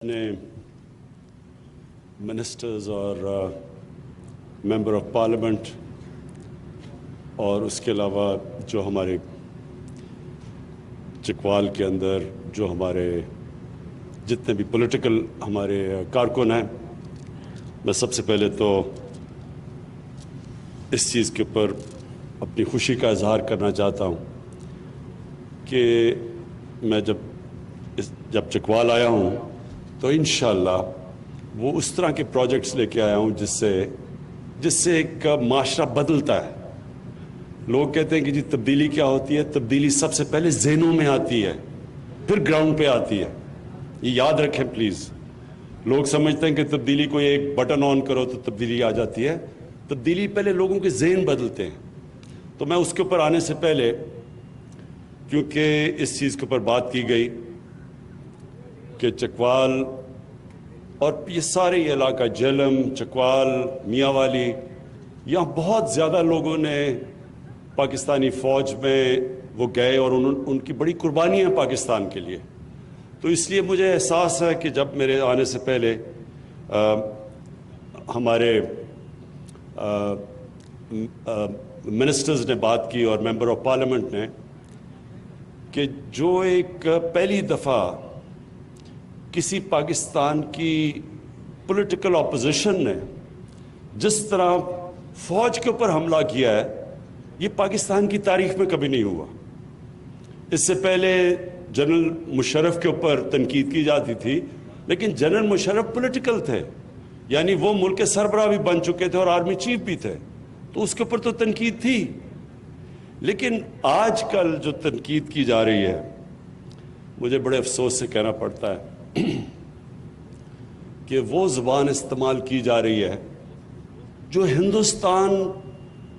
نے منسٹرز اور member of parliament اور اس کے علاوہ جو ہمارے چکوال کے اندر جو ہمارے جتنے بھی پولیٹیکل ہمارے کارکن ہیں، میں سب سے پہلے تو اس چیز کے اوپر اپنی خوشی کا اظہار کرنا چاہتا ہوں کہ میں جب چکوال آیا ہوں تو انشاءاللہ وہ اس طرح کے پروجیکٹس لے کے آیا ہوں جس سے ایک معاشرہ بدلتا ہے۔ لوگ کہتے ہیں کہ جی تبدیلی کیا ہوتی ہے؟ تبدیلی سب سے پہلے ذہنوں میں آتی ہے، پھر گراؤنڈ پہ آتی ہے۔ یہ یاد رکھیں پلیز۔ لوگ سمجھتے ہیں کہ تبدیلی کو ایک بٹن آن کرو تو تبدیلی آ جاتی ہے۔ تبدیلی پہلے لوگوں کے ذہن بدلتے ہیں۔ تو میں اس کے اوپر آنے سے پہلے، کیونکہ اس چیز کے اوپر بات کی گئی کہ چکوال اور یہ سارے یہ علاقہ جہلم، چکوال، میاں والی، یہاں بہت زیادہ لوگوں نے پاکستانی فوج میں وہ گئے اور ان کی بڑی قربانی ہے پاکستان کے لیے۔ تو اس لیے مجھے احساس ہے کہ جب میرے آنے سے پہلے ہمارے منسٹرز نے بات کی اور ممبر آف پارلیمنٹ نے کہ جو ایک پہلی دفعہ کسی پاکستان کی پولیٹیکل اپوزیشن نے جس طرح فوج کے اوپر حملہ کیا ہے، یہ پاکستان کی تاریخ میں کبھی نہیں ہوا۔ اس سے پہلے جنرل مشرف کے اوپر تنقید کی جاتی تھی، لیکن جنرل مشرف پولیٹیکل تھے، یعنی وہ ملک کے سربراہ بھی بن چکے تھے اور آرمی چیف بھی تھے، تو اس کے اوپر تو تنقید تھی۔ لیکن آج کل جو تنقید کی جا رہی ہے، مجھے بڑے افسوس سے کہنا پڑتا ہے کہ وہ زبان استعمال کی جا رہی ہے جو ہندوستان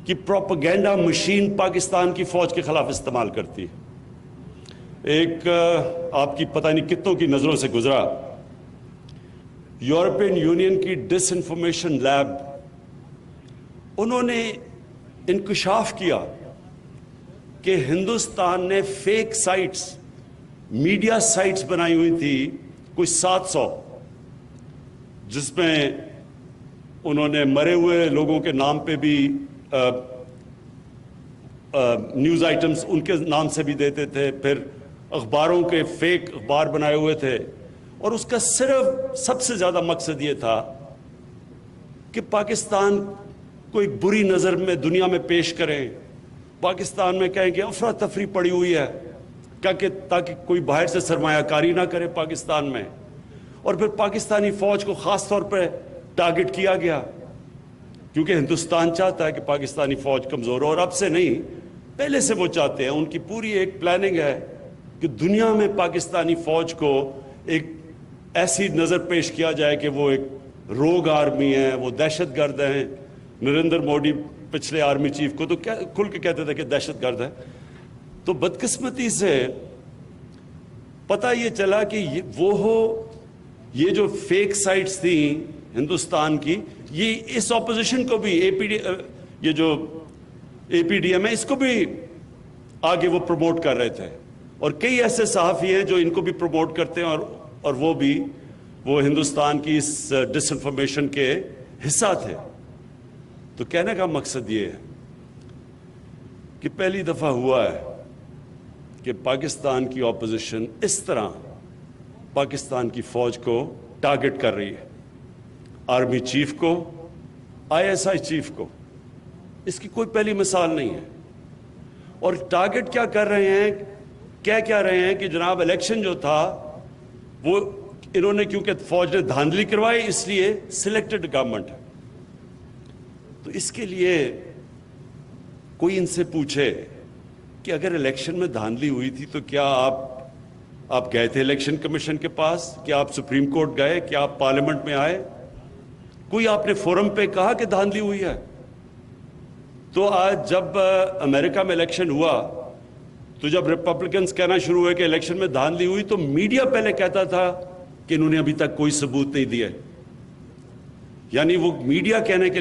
کی پروپیگنڈا مشین پاکستان کی فوج کے خلاف استعمال کرتی ہے۔ ایک آپ کی پتہ نہیں کتنوں کی نظروں سے گزرا، یورپین یونین کی ڈس انفارمیشن لیب، انہوں نے انکشاف کیا کہ ہندوستان نے فیک سائٹس، میڈیا سائٹس بنائی ہوئی تھی کوئی 700، جس میں انہوں نے مرے ہوئے لوگوں کے نام پہ بھی نیوز آئٹمز ان کے نام سے بھی دیتے تھے، پھر اخباروں کے فیک اخبار بنائے ہوئے تھے، اور اس کا صرف سب سے زیادہ مقصد یہ تھا کہ پاکستان کو ایک بری نظر میں دنیا میں پیش کریں، پاکستان میں کہیں کہ افراتفری پڑی ہوئی ہے، تاکہ کوئی باہر سے سرمایہ کاری نہ کرے پاکستان میں۔ اور پھر پاکستانی فوج کو خاص طور پہ ٹارگٹ کیا گیا، کیونکہ ہندوستان چاہتا ہے کہ پاکستانی فوج کمزور ہو، اور اب سے نہیں، پہلے سے وہ چاہتے ہیں۔ ان کی پوری ایک پلاننگ ہے کہ دنیا میں پاکستانی فوج کو ایک ایسی نظر پیش کیا جائے کہ وہ ایک روگ آرمی ہے، وہ دہشت گرد ہیں۔ نریندر مودی پچھلے آرمی چیف کو تو کھل کے کہتے تھے کہ دہشت گرد ہے۔ تو بدقسمتی سے پتہ یہ چلا کہ یہ جو فیک سائٹس تھیں ہندوستان کی، یہ اس اپوزیشن کو بھی یہ جو اے پی ڈی ایم ہے، اس کو بھی آگے وہ پروموٹ کر رہے تھے، اور کئی ایسے صحافی ہیں جو ان کو بھی پروموٹ کرتے ہیں، اور وہ ہندوستان کی اس ڈس انفارمیشن کے حصہ تھے۔ تو کہنے کا مقصد یہ ہے کہ پہلی دفعہ ہوا ہے کہ پاکستان کی اپوزیشن اس طرح پاکستان کی فوج کو ٹارگٹ کر رہی ہے، آرمی چیف کو، آئی ایس آئی چیف کو۔ اس کی کوئی پہلی مثال نہیں ہے۔ اور ٹارگٹ کیا کر رہے ہیں، کیا رہے ہیں کہ جناب الیکشن جو تھا وہ انہوں نے، کیونکہ فوج نے دھاندلی کروائی، اس لیے سلیکٹڈ گورنمنٹ ہے۔ تو اس کے لیے کوئی ان سے پوچھے کہ اگر الیکشن میں دھاندلی ہوئی تھی تو کیا آپ گئے تھے الیکشن کمیشن کے پاس؟ کیا آپ سپریم کورٹ گئے؟ کیا آپ پارلیمنٹ میں آئے؟ کوئی آپ نے فورم پہ کہا کہ دھاندلی ہوئی ہے؟ تو آج جب امریکہ میں الیکشن ہوا تو جب ریپبلکنز کہنا شروع ہوئے کہ الیکشن میں دھاندلی ہوئی، تو میڈیا پہلے کہتا تھا کہ انہوں نے ابھی تک کوئی ثبوت نہیں دیا، یعنی وہ میڈیا کہنے کے